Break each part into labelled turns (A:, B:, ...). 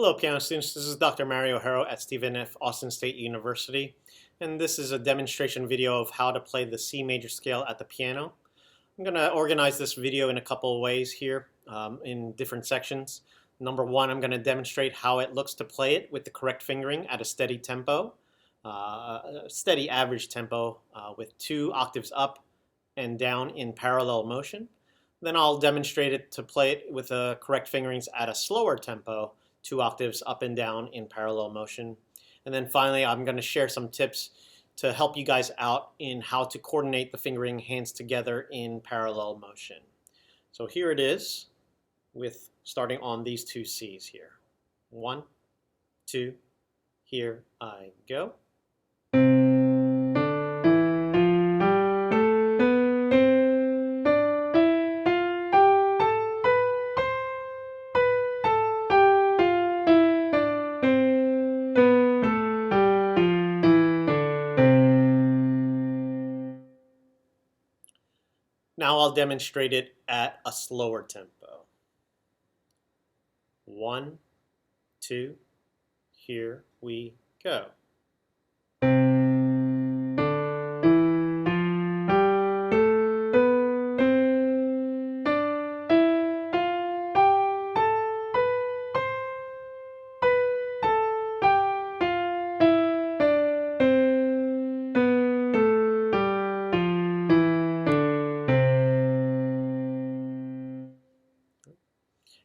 A: Hello, piano students. This is Dr. Ajero at Stephen F. Austin State University, and this is a demonstration video of how to play the C major scale at the piano. I'm going to organize this video in a couple of ways here in different sections. Number one, I'm going to demonstrate how it looks to play it with the correct fingering at a steady tempo, a steady average tempo with 2 octaves up and down in parallel motion. Then I'll demonstrate it to play it with the correct fingerings at a slower tempo, 2 octaves up and down in parallel motion. And then finally, I'm going to share some tips to help you guys out in how to coordinate the fingering hands together in parallel motion. So here it is, with starting on these 2 C's here. 1, 2, here I go. Now I'll demonstrate it at a slower tempo. 1, 2, here we go.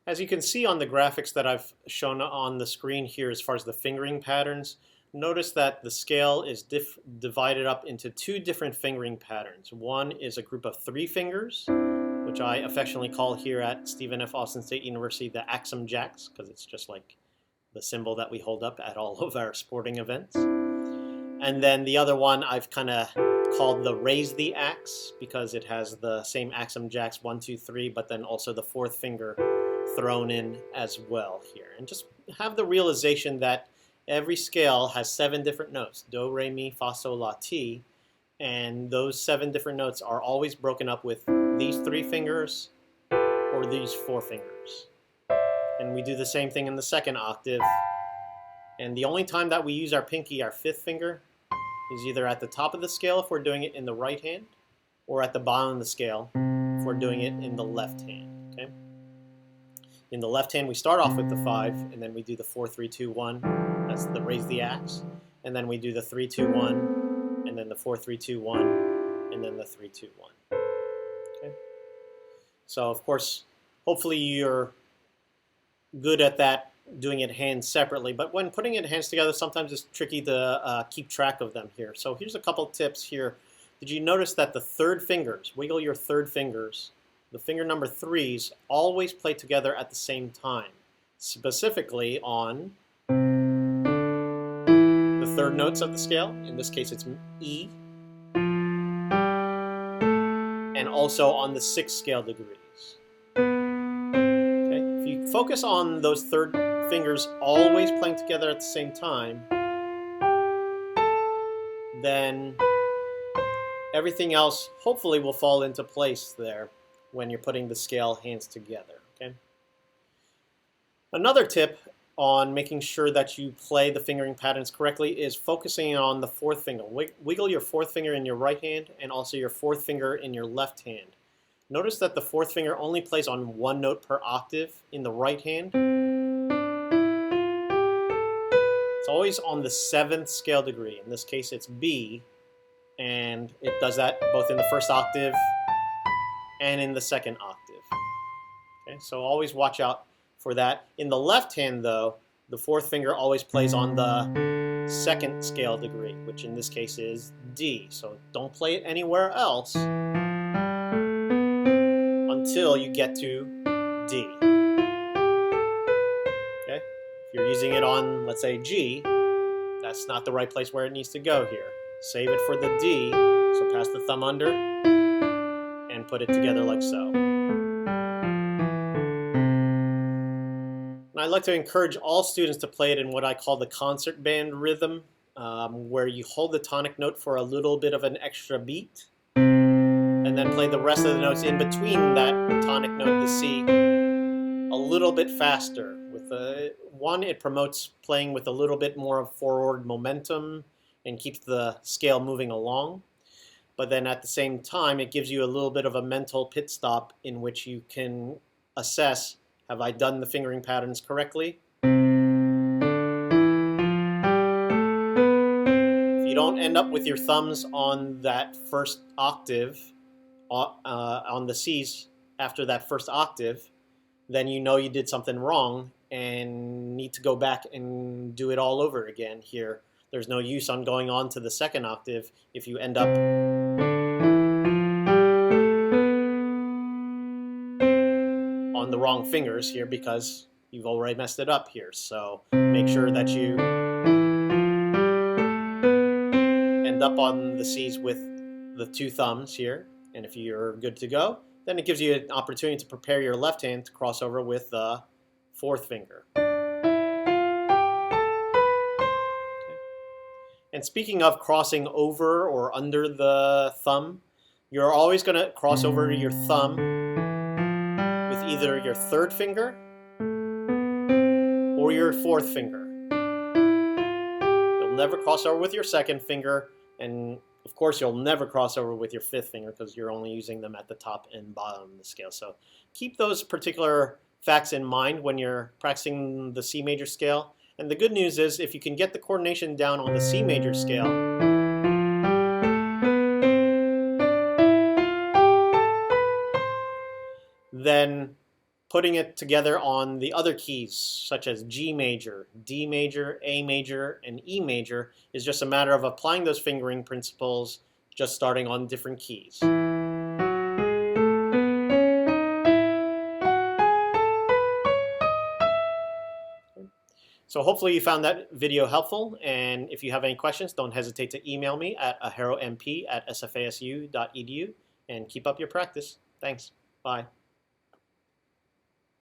A: As you can see on the graphics that I've shown on the screen here as far as the fingering patterns, notice that the scale is divided up into 2 different fingering patterns. One is a group of 3 fingers, which I affectionately call here at Stephen F. Austin State University the Axum Jacks, because it's just like the symbol that we hold up at all of our sporting events. And then the other one I've kind of called the Raise the Axe, because it has the same Axum Jacks 1, 2, 3, but then also the 4th finger thrown in as well here. And just have the realization that every scale has 7 different notes: do, re, mi, fa, sol, la, ti, and those 7 different notes are always broken up with these 3 fingers or these 4 fingers. And we do the same thing in the 2nd octave. And the only time that we use our pinky, our 5th finger, is either at the top of the scale if we're doing it in the right hand, or at the bottom of the scale if we're doing it in the left hand. Okay? In the left hand, we start off with the 5, and then we do the 4, 3, 2, 1. That's the Raise the Axe. And then we do the 3, 2, 1, and then the 4, 3, 2, 1, and then the 3, 2, 1. Okay? So, of course, hopefully you're good at that, doing it hands separately. But when putting it hands together, sometimes it's tricky to keep track of them here. So here's a couple tips here. Did you notice that the 3rd fingers, wiggle your 3rd fingers, the finger number 3s always play together at the same time, specifically on the 3rd notes of the scale. In this case, it's E, and also on the 6th scale degrees. Okay? If you focus on those 3rd fingers always playing together at the same time, then everything else hopefully will fall into place there when you're putting the scale hands together. Okay? Another tip on making sure that you play the fingering patterns correctly is focusing on the 4th finger. Wiggle your 4th finger in your right hand and also your 4th finger in your left hand. Notice that the 4th finger only plays on 1 note per octave in the right hand. It's always on the 7th scale degree. In this case, it's B, and it does that both in the 1st octave and in the 2nd octave. Okay, so always watch out for that. In the left hand, though, the 4th finger always plays on the 2nd scale degree, which in this case is D. So don't play it anywhere else until you get to D. Okay? If you're using it on, let's say, G, that's not the right place where it needs to go here. Save it for the D, so pass the thumb under and put it together like so. And I'd like to encourage all students to play it in what I call the concert band rhythm, where you hold the tonic note for a little bit of an extra beat, and then play the rest of the notes in between that tonic note, the C, a little bit faster. With one, it promotes playing with a little bit more of forward momentum and keeps the scale moving along. But then at the same time, it gives you a little bit of a mental pit stop in which you can assess, have I done the fingering patterns correctly? If you don't end up with your thumbs on that first octave, on the Cs after that first octave, then you know you did something wrong and need to go back and do it all over again here. There's no use on going on to the second octave if you end up on the wrong fingers here because you've already messed it up here. So make sure that you end up on the Cs with the two thumbs here. And if you're good to go, then it gives you an opportunity to prepare your left hand to cross over with the fourth finger. Okay. And speaking of crossing over or under the thumb, you're always going to cross over your thumb with either your third finger or your fourth finger. You'll never cross over with your second finger, and of course you'll never cross over with your fifth finger because you're only using them at the top and bottom of the scale. So keep those particular facts in mind when you're practicing the C major scale. And the good news is if you can get the coordination down on the C major scale, then putting it together on the other keys, such as G major, D major, A major, and E major, is just a matter of applying those fingering principles, just starting on different keys. So hopefully you found that video helpful, and if you have any questions, don't hesitate to email me at ajeromp@sfasu.edu, and keep up your practice. Thanks. Bye.